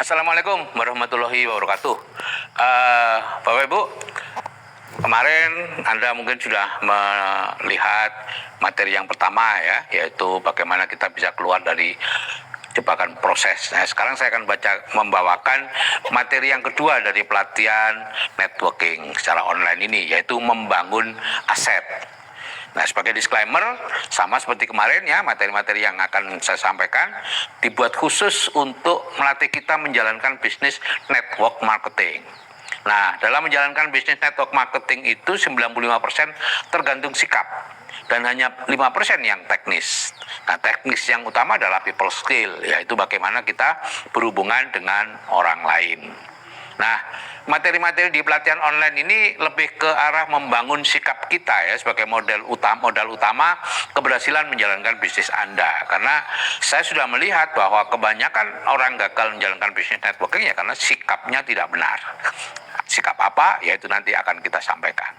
Assalamualaikum warahmatullahi wabarakatuh. Bapak Ibu, kemarin Anda mungkin sudah melihat materi yang pertama ya, yaitu bagaimana kita bisa keluar dari jebakan proses. Nah, sekarang saya akan membawakan materi yang kedua dari pelatihan networking secara online ini, yaitu membangun aset. Nah, sebagai disclaimer, sama seperti kemarin ya, materi-materi yang akan saya sampaikan dibuat khusus untuk melatih kita menjalankan bisnis network marketing. Nah, dalam menjalankan bisnis network marketing itu 95% tergantung sikap dan hanya 5% yang teknis. Nah, teknis yang utama adalah people skill, yaitu bagaimana kita berhubungan dengan orang lain. Nah, materi-materi di pelatihan online ini lebih ke arah membangun sikap kita ya sebagai modal utama keberhasilan menjalankan bisnis Anda. Karena saya sudah melihat bahwa kebanyakan orang gagal menjalankan bisnis networking ya karena sikapnya tidak benar. Sikap apa? Yaitu nanti akan kita sampaikan.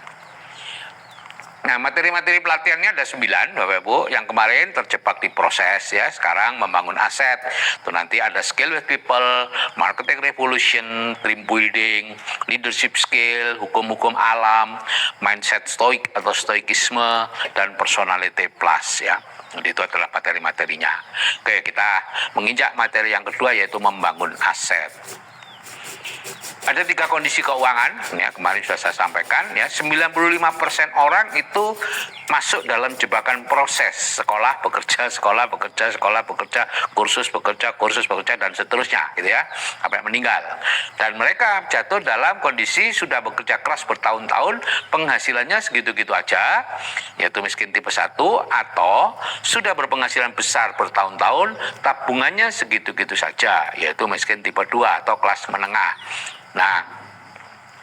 Nah, materi-materi pelatihannya ada 9, Bapak Ibu. Yang kemarin terjebak di proses ya, sekarang membangun aset. Itu nanti ada skill with people, marketing revolution, dream building, leadership skill, hukum-hukum alam, mindset stoik atau stoikisme, dan personality plus ya. Jadi itu adalah materi-materinya. Oke, kita menginjak materi yang kedua yaitu membangun aset. Ada 3 kondisi keuangan, ya kemarin sudah saya sampaikan ya, 95% orang itu masuk dalam jebakan proses sekolah bekerja, kursus bekerja dan seterusnya gitu ya, sampai meninggal. Dan mereka jatuh dalam kondisi sudah bekerja keras bertahun-tahun, penghasilannya segitu-gitu aja, yaitu miskin tipe 1, atau sudah berpenghasilan besar bertahun-tahun, tabungannya segitu-gitu saja, yaitu miskin tipe 2 atau kelas menengah. Nah,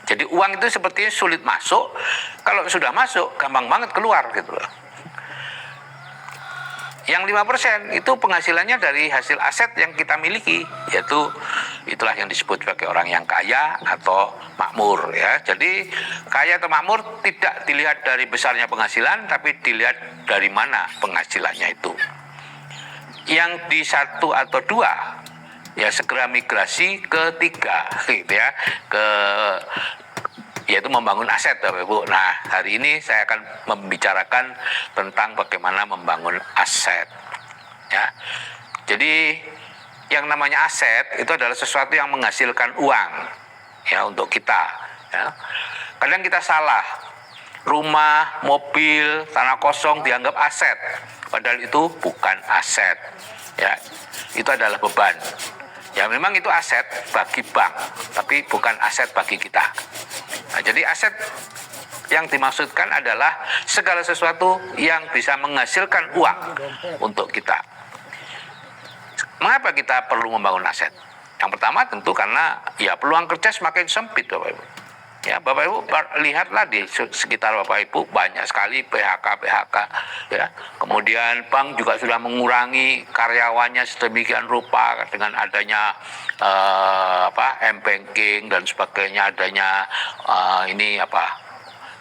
jadi uang itu sepertinya sulit masuk. Kalau sudah masuk, gampang banget keluar gitu loh. Yang 5% itu penghasilannya dari hasil aset yang kita miliki, yaitu itulah yang disebut sebagai orang yang kaya atau makmur ya. Jadi kaya atau makmur tidak dilihat dari besarnya penghasilan, tapi dilihat dari mana penghasilannya itu. Yang di 1 atau 2 ya segera migrasi ke 3 gitu ya, yaitu membangun aset Bapak Ibu. Nah, hari ini saya akan membicarakan tentang bagaimana membangun aset ya. Jadi yang namanya aset itu adalah sesuatu yang menghasilkan uang ya untuk kita ya. Kadang kita salah, rumah, mobil, tanah kosong dianggap aset, padahal itu bukan aset ya, itu adalah beban. Ya memang itu aset bagi bank, tapi bukan aset bagi kita. Nah, jadi aset yang dimaksudkan adalah segala sesuatu yang bisa menghasilkan uang untuk kita. Mengapa kita perlu membangun aset? Yang pertama tentu karena ya peluang kerja semakin sempit Bapak Ibu. Ya Bapak Ibu lihatlah di sekitar Bapak Ibu banyak sekali PHK ya. Kemudian bank juga sudah mengurangi karyawannya sedemikian rupa dengan adanya m-banking dan sebagainya, adanya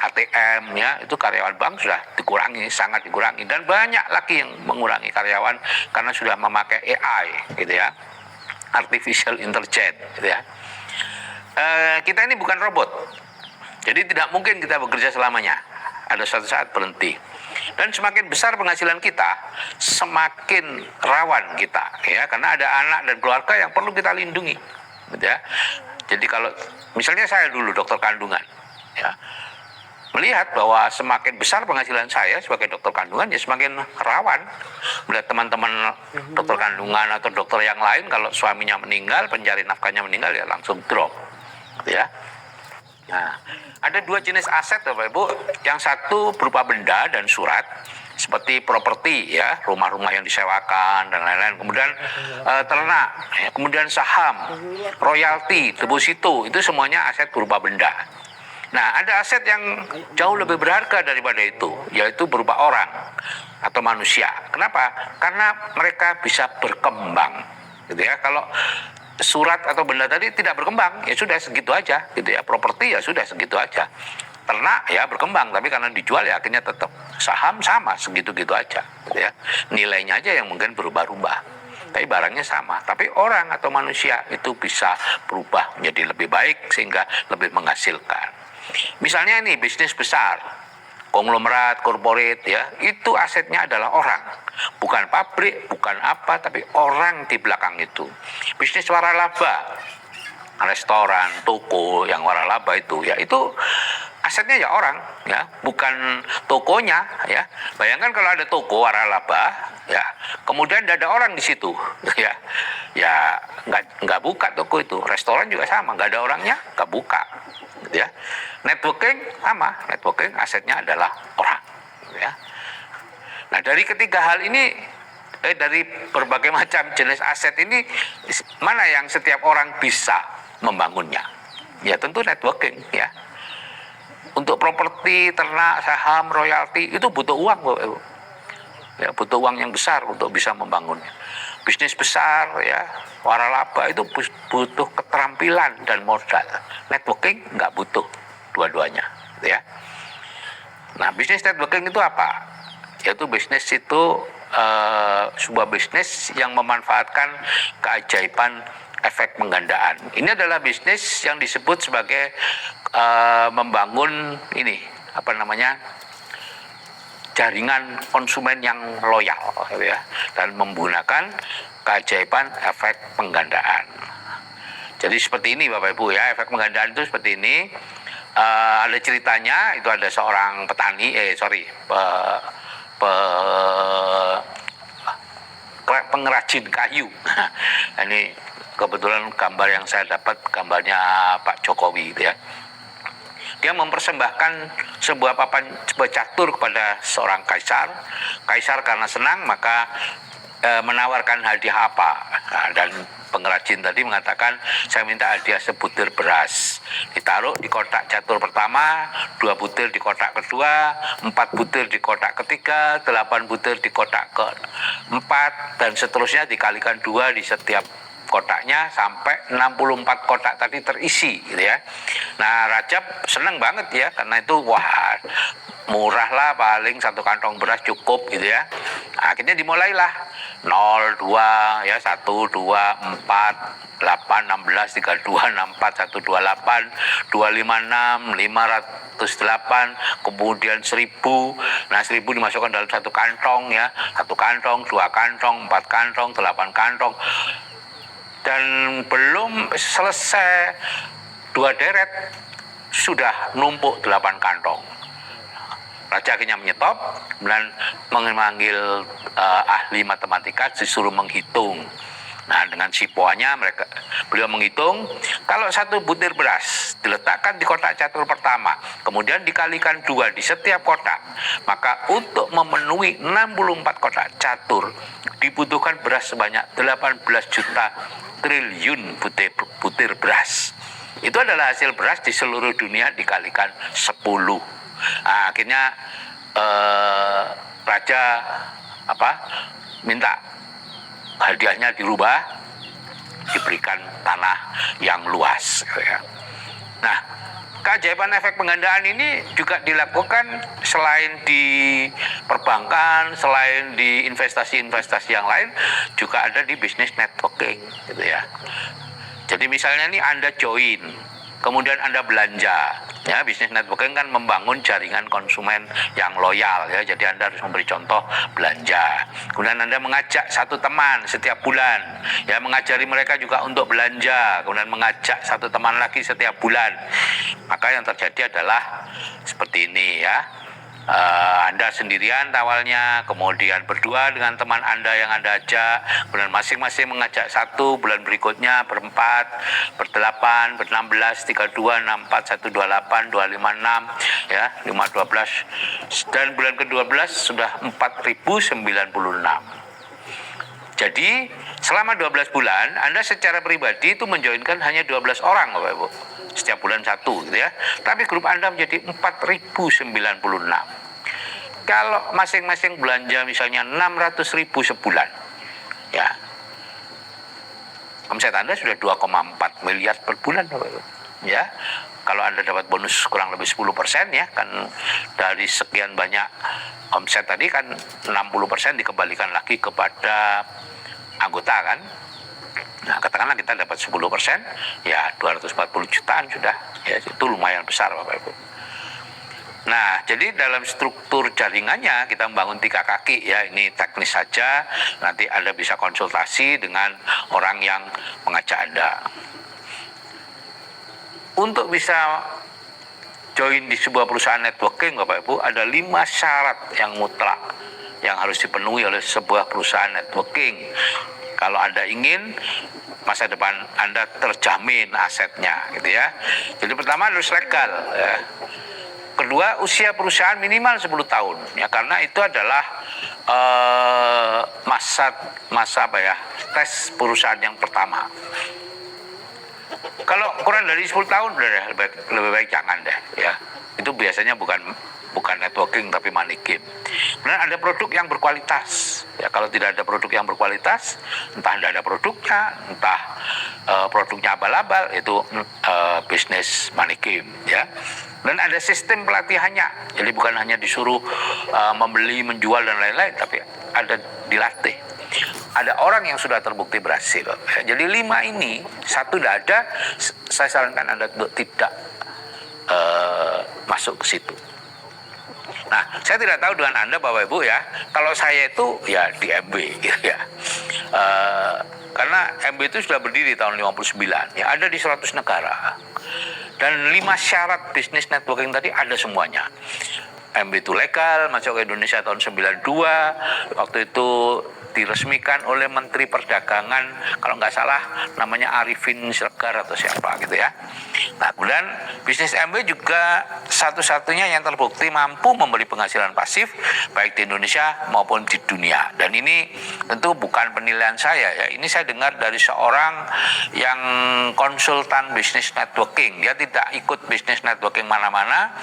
ATM ya, itu karyawan bank sudah dikurangi, sangat dikurangi, dan banyak lagi yang mengurangi karyawan karena sudah memakai AI gitu ya, artificial intelligence gitu ya. Kita ini bukan robot, jadi tidak mungkin kita bekerja selamanya. Ada suatu saat berhenti. Dan semakin besar penghasilan kita, semakin rawan kita, ya, karena ada anak dan keluarga yang perlu kita lindungi, gitu ya. Jadi kalau misalnya saya dulu dokter kandungan, ya, melihat bahwa semakin besar penghasilan saya sebagai dokter kandungan, ya semakin rawan melihat teman-teman dokter kandungan atau dokter yang lain kalau suaminya meninggal, pencari nafkahnya meninggal, ya langsung drop. Ya. Nah, ada 2 jenis aset Bapak Ibu. Yang satu berupa benda dan surat seperti properti ya, rumah-rumah yang disewakan dan lain-lain. Kemudian ternak, ya, kemudian saham, royalti, deposito, itu semuanya aset berupa benda. Nah, ada aset yang jauh lebih berharga daripada itu, yaitu berupa orang atau manusia. Kenapa? Karena mereka bisa berkembang. Gitu ya. Kalau surat atau benda tadi tidak berkembang, ya sudah segitu aja gitu ya. Properti ya sudah segitu aja. Ternak ya berkembang, tapi karena dijual ya akhirnya tetap. Saham sama segitu-gitu aja gitu ya. Nilainya aja yang mungkin berubah-ubah. tapi barangnya sama. Tapi orang atau manusia itu bisa berubah menjadi lebih baik sehingga lebih menghasilkan. Misalnya ini bisnis besar, konglomerat, korporat ya, itu asetnya adalah orang. Bukan pabrik, bukan apa, tapi orang di belakang itu. Bisnis waralaba, restoran, toko yang waralaba itu ya, itu asetnya ya orang ya, bukan tokonya ya. Bayangkan kalau ada toko waralaba ya, kemudian ada orang di situ ya, ya nggak buka toko itu. Restoran juga sama, nggak ada orangnya nggak buka gitu ya. Networking sama, networking asetnya adalah orang ya. Nah, dari ketiga hal ini, dari berbagai macam jenis aset ini, mana yang setiap orang bisa membangunnya? Ya tentu networking ya. Untuk properti, ternak, saham, royalti itu butuh uang, Bapak Ibu. Ya, butuh uang yang besar untuk bisa membangunnya. Bisnis besar ya, waralaba itu butuh keterampilan dan modal. Networking nggak butuh dua-duanya, gitu ya. Nah, bisnis networking itu apa? Yaitu bisnis itu sebuah bisnis yang memanfaatkan keajaiban efek penggandaan. Ini adalah bisnis yang disebut sebagai membangun ini apa namanya, jaringan konsumen yang loyal gitu ya, dan menggunakan keajaiban efek penggandaan. Jadi seperti ini Bapak Ibu ya, efek penggandaan itu seperti ini. Ada ceritanya, itu ada seorang petani pengrajin kayu. Ini kebetulan gambar yang saya dapat gambarnya Pak Jokowi gitu ya. Dia mempersembahkan sebuah catur kepada seorang kaisar. Kaisar karena senang maka menawarkan hadiah apa. Nah, dan pengrajin tadi mengatakan, saya minta hadiah sebutir beras. Ditaruh di kotak catur pertama, 2 butir di kotak kedua, 4 butir di kotak ketiga, 8 butir di kotak keempat, dan seterusnya dikalikan 2 di setiap kotaknya sampai 64 kotak tadi terisi gitu ya. Nah, Raja seneng banget ya, karena itu wah murah lah, paling 1 kantong beras cukup gitu ya. Nah, akhirnya dimulailah 0, 2 ya, 1, 2, 4, 8, 16, 32, 64, 128, 256, 508, kemudian 1000. Nah, 1000 dimasukkan dalam 1 kantong ya, 1 kantong, 2 kantong, 4 kantong, 8 kantong. Dan belum selesai 2 deret sudah numpuk 8 kantong. Raja akhirnya menyetop dan memanggil ahli matematika, disuruh menghitung. Nah, dengan sipoanya beliau menghitung, kalau 1 butir beras diletakkan di kotak catur pertama, kemudian dikalikan 2 di setiap kotak, maka untuk memenuhi 64 kotak catur dibutuhkan beras sebanyak 18 juta triliun butir beras. Itu adalah hasil beras di seluruh dunia dikalikan 10. Nah, akhirnya Raja minta hadiahnya dirubah, diberikan tanah yang luas gitu ya. Nah, keajaiban efek penggandaan ini juga dilakukan selain di perbankan, selain di investasi-investasi yang lain, juga ada di bisnis networking gitu ya. Jadi misalnya nih Anda join, kemudian Anda belanja. Ya, bisnis networking kan membangun jaringan konsumen yang loyal ya. Jadi Anda harus memberi contoh belanja. Kemudian Anda mengajak 1 teman setiap bulan, ya, mengajari mereka juga untuk belanja. Kemudian mengajak 1 teman lagi setiap bulan. Maka yang terjadi adalah seperti ini ya. Anda sendirian awalnya, kemudian berdua dengan teman Anda yang Anda ajak, kemudian masing-masing mengajak 1, bulan berikutnya berempat, berdelapan, ber-16, 32, 64, 128, 256, ya, 512, dan bulan ke-12 sudah 4096. Jadi selama 12 bulan Anda secara pribadi itu menjoinkan hanya 12 orang Bapak Ibu, setiap bulan 1 gitu ya. Tapi grup Anda menjadi 4096. Kalau masing-masing belanja misalnya 600.000 sebulan, ya, omset Anda sudah 2,4 miliar per bulan Bapak Ibu. Ya, kalau Anda dapat bonus kurang lebih 10% ya, kan dari sekian banyak omset tadi kan 60% dikembalikan lagi kepada anggota kan. Nah, katakanlah kita dapat 10%, ya 240 jutaan sudah. Ya, itu lumayan besar Bapak Ibu. Nah, jadi dalam struktur jaringannya kita membangun 3 kaki ya, ini teknis saja, nanti Anda bisa konsultasi dengan orang yang mengajak Anda. Untuk bisa join di sebuah perusahaan networking Bapak Ibu, ada 5 syarat yang mutlak yang harus dipenuhi oleh sebuah perusahaan networking. Kalau Anda ingin masa depan Anda terjamin asetnya gitu ya. Jadi pertama harus legal ya. Kedua, usia perusahaan minimal 10 tahun ya, karena itu adalah masa apa ya, tes perusahaan yang pertama. Kalau kurang dari 10 tahun udah deh, lebih baik jangan deh ya. Itu biasanya bukan networking tapi money game. Kemudian ada produk yang berkualitas. Ya, kalau tidak ada produk yang berkualitas, entah tidak ada produknya, entah produknya abal-abal, itu bisnis money game ya. Dan ada sistem pelatihannya. Jadi bukan hanya disuruh membeli, menjual dan lain-lain, tapi ada dilatih. Ada orang yang sudah terbukti berhasil. Jadi 5 ini, satu tidak ada, saya sarankan Anda untuk tidak masuk ke situ. Nah, saya tidak tahu dengan Anda Bapak Ibu ya, kalau saya itu ya di MB gitu ya. Karena MB itu sudah berdiri tahun 59, ya ada di 100 negara. Dan 5 syarat bisnis networking tadi ada semuanya. MB itu legal, masuk ke Indonesia tahun 92, waktu itu diresmikan oleh Menteri Perdagangan, kalau nggak salah namanya Arifin Sregar atau siapa gitu ya. Nah, kemudian bisnis MB juga satu-satunya yang terbukti mampu memberi penghasilan pasif baik di Indonesia maupun di dunia. Dan ini tentu bukan penilaian saya ya, ini saya dengar dari seorang yang konsultan bisnis networking. Dia tidak ikut bisnis networking mana-mana,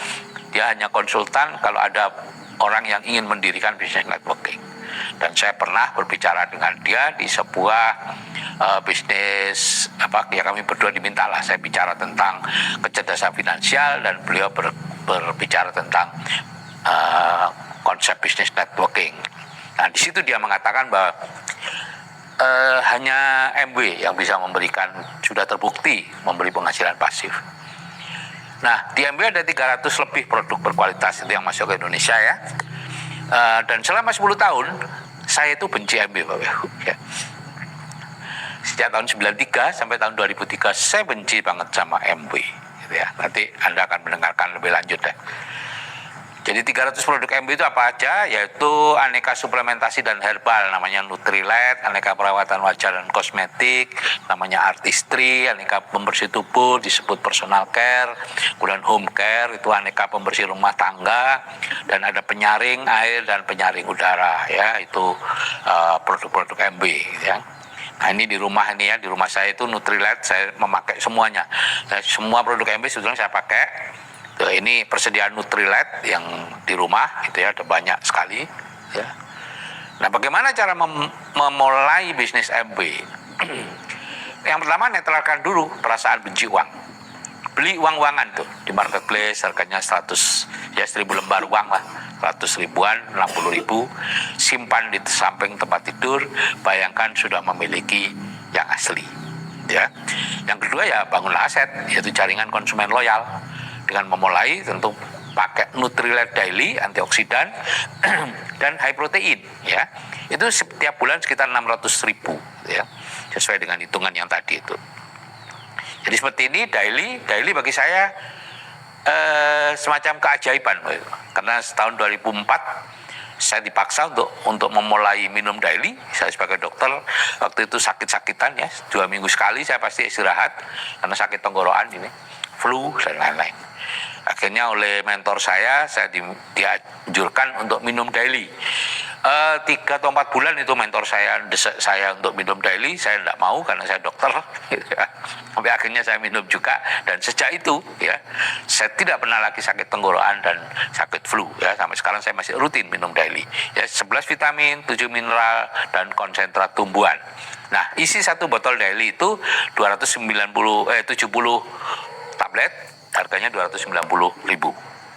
dia hanya konsultan kalau ada orang yang ingin mendirikan bisnis networking. Dan saya pernah berbicara dengan dia di sebuah bisnis ya, kami berdua dimintalah saya bicara tentang kecerdasan finansial dan beliau berbicara tentang konsep bisnis networking. Nah, di situ dia mengatakan bahwa hanya MW yang bisa memberikan, sudah terbukti memberi penghasilan pasif. Nah, di MW ada 300 lebih produk berkualitas itu yang masuk ke Indonesia ya. Dan selama 10 tahun saya itu benci MB Bapak Ibu ya. Sejak tahun 93 sampai tahun 2003 saya benci banget sama MB gitu ya. Nanti Anda akan mendengarkan lebih lanjut deh. Jadi 300 produk MB itu apa aja? Yaitu aneka suplementasi dan herbal, namanya Nutrilite, aneka perawatan wajah dan kosmetik, namanya Artistry, aneka pembersih tubuh disebut personal care, kemudian home care itu aneka pembersih rumah tangga, dan ada penyaring air dan penyaring udara ya, itu produk-produk MB ya. Nah, ini di rumah ini ya, di rumah saya itu Nutrilite saya memakai semuanya. Semua produk MB sebetulnya saya pakai. Ini persediaan Nutrilite yang di rumah itu ya, ada banyak sekali ya. Nah, bagaimana cara memulai bisnis MB? Yang pertama, netralkan dulu perasaan benci uang. Beli uang-uangan tuh di marketplace, harganya 100 ya, 1000 lembar uang lah, 100 ribuan, 60 ribu, simpan di samping tempat tidur, bayangkan sudah memiliki yang asli ya. Yang kedua ya, bangunlah aset, yaitu jaringan konsumen loyal dengan memulai tentu pakai Nutrilite Daily antioksidan dan high protein ya. Itu setiap bulan sekitar 600 ribu ya, sesuai dengan hitungan yang tadi itu. Jadi seperti ini, daily bagi saya semacam keajaiban, karena tahun 2004 saya dipaksa untuk memulai minum daily. Saya sebagai dokter waktu itu sakit-sakitan ya, 2 minggu sekali saya pasti istirahat karena sakit tenggorokan ini, flu dan lain-lain. Akhirnya oleh mentor saya dianjurkan untuk minum daily. 3 atau 4 bulan itu mentor saya desek saya untuk minum daily, saya tidak mau karena saya dokter gitu ya. Sampai akhirnya saya minum juga, dan sejak itu ya saya tidak pernah lagi sakit tenggorokan dan sakit flu ya. Sampai sekarang saya masih rutin minum daily ya, 11 vitamin, 7 mineral dan konsentrat tumbuhan. Nah, isi satu botol daily itu 70 tablet, harganya 290 ribu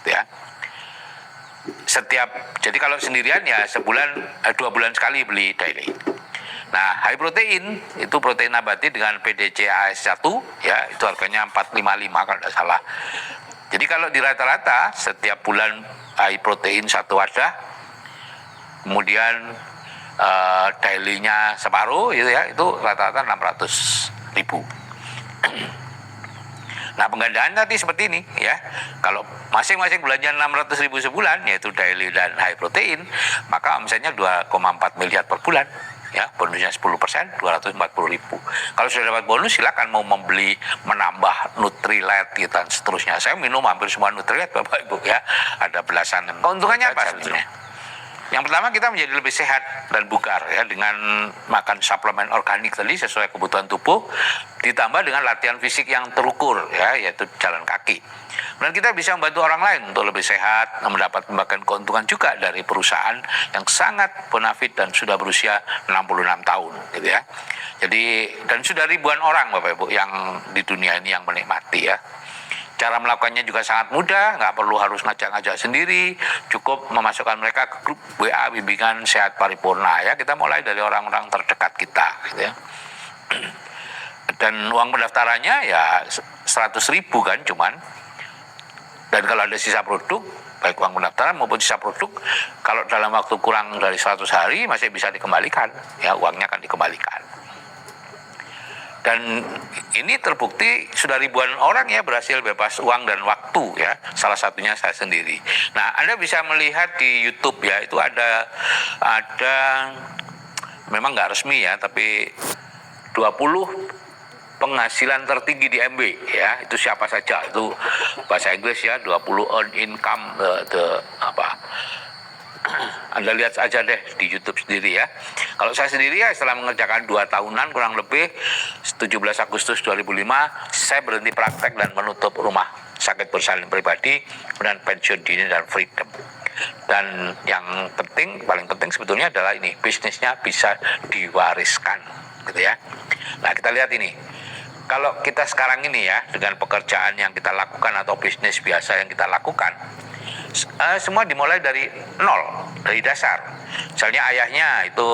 ya. Jadi kalau sendirian ya sebulan 2 bulan sekali beli daily. Nah, high protein itu protein nabati dengan PDCAS1 ya, itu harganya 455 kalau tidak salah. Jadi kalau di rata-rata setiap bulan high protein satu wadah, kemudian daily-nya separuh gitu ya, itu rata-rata 600.000. Nah, penggandaan tadi seperti ini ya. Kalau masing-masing belanja 600.000 sebulan, yaitu daily dan high protein, maka omsetnya 2,4 miliar per bulan. Ya, bonusnya 10%, 240.000. Kalau sudah dapat bonus, silakan mau membeli, menambah Nutrilite gitu, dan seterusnya. Saya minum hampir semua Nutrilite, Bapak Ibu ya. Ada belasan. Keuntungannya apa sebetulnya? Yang pertama, kita menjadi lebih sehat dan bugar ya dengan makan suplemen organik tadi sesuai kebutuhan tubuh, ditambah dengan latihan fisik yang terukur ya, yaitu jalan kaki. Dan kita bisa membantu orang lain untuk lebih sehat, mendapat keuntungan juga dari perusahaan yang sangat bonafit dan sudah berusia 66 tahun gitu ya. Jadi dan sudah ribuan orang Bapak Ibu yang di dunia ini yang menikmati ya. Cara melakukannya juga sangat mudah, nggak perlu harus ngajak-ngajak sendiri, cukup memasukkan mereka ke grup WA bimbingan sehat paripurna ya. Kita mulai dari orang-orang terdekat kita gitu ya. Dan uang pendaftarannya ya 100.000 kan cuman. Dan kalau ada sisa produk, baik uang pendaftaran maupun sisa produk, kalau dalam waktu kurang dari 100 hari masih bisa dikembalikan ya, uangnya akan dikembalikan. Dan ini terbukti sudah ribuan orang ya berhasil bebas uang dan waktu ya, salah satunya saya sendiri. Nah, Anda bisa melihat di YouTube ya, itu ada memang nggak resmi ya, tapi 20 penghasilan tertinggi di MB ya, itu siapa saja, itu bahasa Inggris ya, 20 earn income Anda lihat aja deh di YouTube sendiri ya. Kalau saya sendiri ya setelah mengerjakan 2 tahunan kurang lebih 17 Agustus 2005 saya berhenti praktek dan menutup rumah sakit bersalin pribadi dan pensiun dini dan freedom. Dan yang penting, paling penting sebetulnya adalah ini, bisnisnya bisa diwariskan gitu ya. Nah, kita lihat ini. Kalau kita sekarang ini ya, dengan pekerjaan yang kita lakukan atau bisnis biasa yang kita lakukan, semua dimulai dari nol, dari dasar. Misalnya ayahnya itu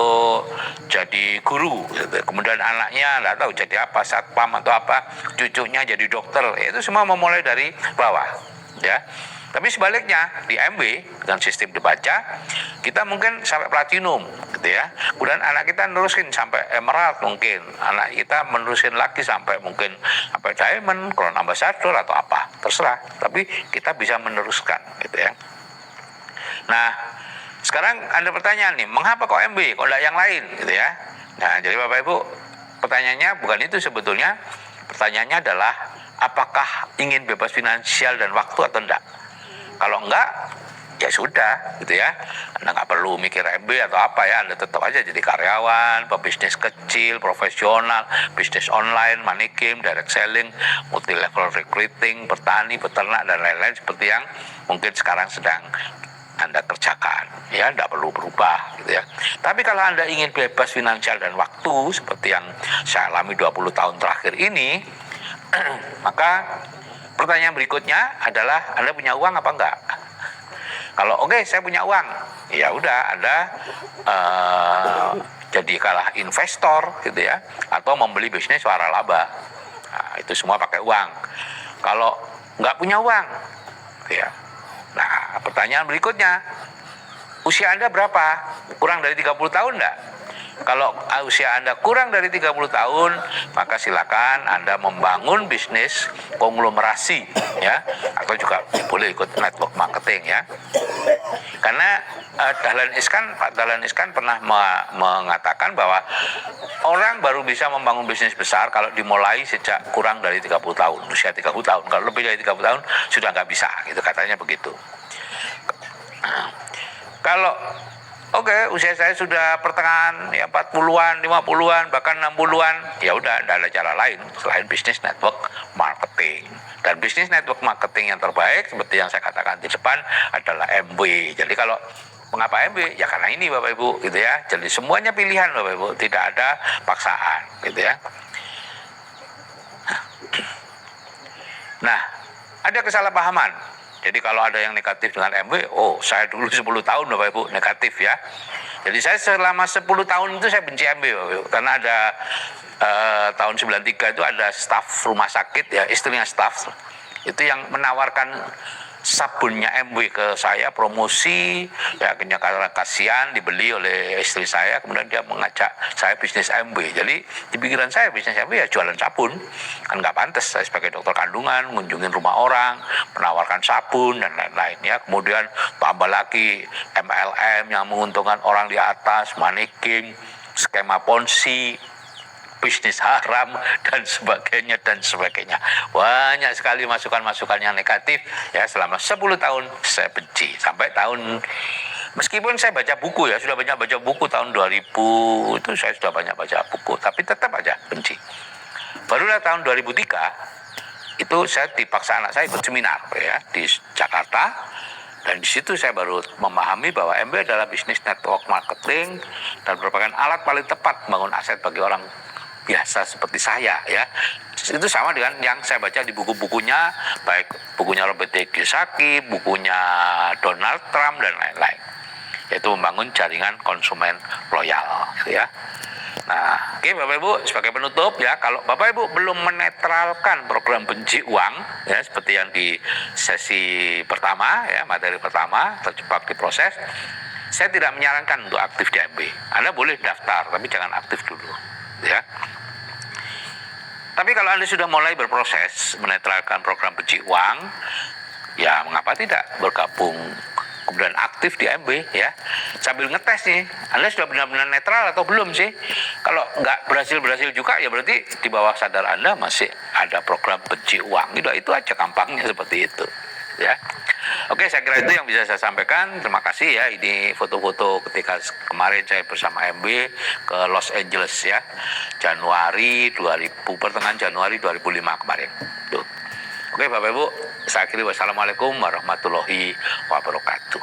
jadi guru, kemudian anaknya nggak tahu jadi apa, satpam atau apa, cucunya jadi dokter, itu semua memulai dari bawah, ya. Tapi sebaliknya di MB dengan sistem dibaca, kita mungkin sampai platinum, gitu ya. Kemudian anak kita nerusin sampai emerald mungkin, anak kita menerusin lagi sampai mungkin sampai diamond, crown ambassador atau apa, terserah. Tapi kita bisa meneruskan, gitu ya. Nah, sekarang ada pertanyaan nih, mengapa kok MB, kok enggak yang lain, gitu ya. Nah, jadi Bapak Ibu, pertanyaannya bukan itu sebetulnya. Pertanyaannya adalah, apakah ingin bebas finansial dan waktu atau enggak? Kalau enggak, ya sudah, gitu ya. Anda nggak perlu mikir MB atau apa ya, Anda tetap aja jadi karyawan, pebisnis kecil, profesional, bisnis online, money game, direct selling, multi level recruiting, bertani, beternak dan lain-lain seperti yang mungkin sekarang sedang Anda kerjakan, ya, tidak perlu berubah, gitu ya. Tapi kalau Anda ingin bebas finansial dan waktu seperti yang saya alami 20 tahun terakhir ini, maka pertanyaan berikutnya adalah Anda punya uang apa enggak? Kalau oke, saya punya uang, ya udah Anda jadi kalah investor, gitu ya, atau membeli bisnis waralaba. Nah, itu semua pakai uang. Kalau nggak punya uang, ya. Nah, pertanyaan berikutnya, usia Anda berapa? Kurang dari 30 tahun enggak? Kalau usia Anda kurang dari 30 tahun, maka silakan Anda membangun bisnis konglomerasi ya, atau juga boleh ikut network marketing ya. Karena Pak Dahlan Iskan pernah mengatakan bahwa orang baru bisa membangun bisnis besar kalau dimulai sejak kurang dari 30 tahun, usia 30 tahun. Kalau lebih dari 30 tahun sudah nggak bisa, gitu katanya begitu. Kalau oke, usia saya sudah pertengahan ya 40-an, 50-an, bahkan 60-an, ya udah enggak ada cara lain selain bisnis network marketing. Dan bisnis network marketing yang terbaik seperti yang saya katakan di depan adalah MB. Jadi kalau mengapa MB? Ya karena ini Bapak Ibu, gitu ya. Jadi semuanya pilihan Bapak Ibu, tidak ada paksaan, gitu ya. Nah, ada kesalahpahaman. Jadi kalau ada yang negatif dengan MB, oh saya dulu 10 tahun Bapak Ibu negatif ya. Jadi saya selama 10 tahun itu saya benci MB, Bapak Ibu. Karena ada tahun 93 itu ada staf rumah sakit ya, istrinya staf itu yang menawarkan sabunnya MW ke saya, promosi ya, akhirnya karena kasihan dibeli oleh istri saya, kemudian dia mengajak saya bisnis MW. Jadi di pikiran saya bisnis MW ya jualan sabun, kan nggak pantas saya sebagai dokter kandungan ngunjungin rumah orang menawarkan sabun dan lain-lain ya. Kemudian tambah lagi MLM yang menguntungkan orang di atas, maneking, skema ponzi, bisnis haram dan sebagainya dan sebagainya. Banyak sekali masukan-masukan yang negatif ya. Selama 10 tahun saya benci sampai tahun, meskipun saya baca buku ya, sudah banyak baca buku tahun 2000 itu saya sudah banyak baca buku, tapi tetap aja benci. Barulah tahun 2003 itu saya dipaksa anak saya ikut seminar ya di Jakarta. Dan di situ saya baru memahami bahwa MB adalah bisnis network marketing dan merupakan alat paling tepat membangun aset bagi orang biasa seperti saya ya. Itu sama dengan yang saya baca di buku-bukunya, baik bukunya Robert T. Kiyosaki, bukunya Donald Trump dan lain-lain, yaitu membangun jaringan konsumen loyal gitu ya. Nah, oke Bapak Ibu, sebagai penutup ya, kalau Bapak Ibu belum menetralkan program benci uang ya, seperti yang di sesi pertama ya, materi pertama terjebak di proses, saya tidak menyarankan untuk aktif di MB. Anda boleh daftar tapi jangan aktif dulu ya. Tapi kalau Anda sudah mulai berproses menetralkan program benci uang, ya mengapa tidak bergabung kemudian aktif di MB ya, sambil ngetes nih Anda sudah benar-benar netral atau belum sih. Kalau nggak berhasil juga ya berarti di bawah sadar Anda masih ada program benci uang. Itu aja gampangnya seperti itu ya. Oke, saya kira itu yang bisa saya sampaikan. Terima kasih ya. Ini foto-foto ketika kemarin saya bersama MB ke Los Angeles ya, Januari 2000, pertengahan Januari 2005 kemarin. Tuh. Oke Bapak Ibu, saya akhiri wassalamualaikum warahmatullahi wabarakatuh.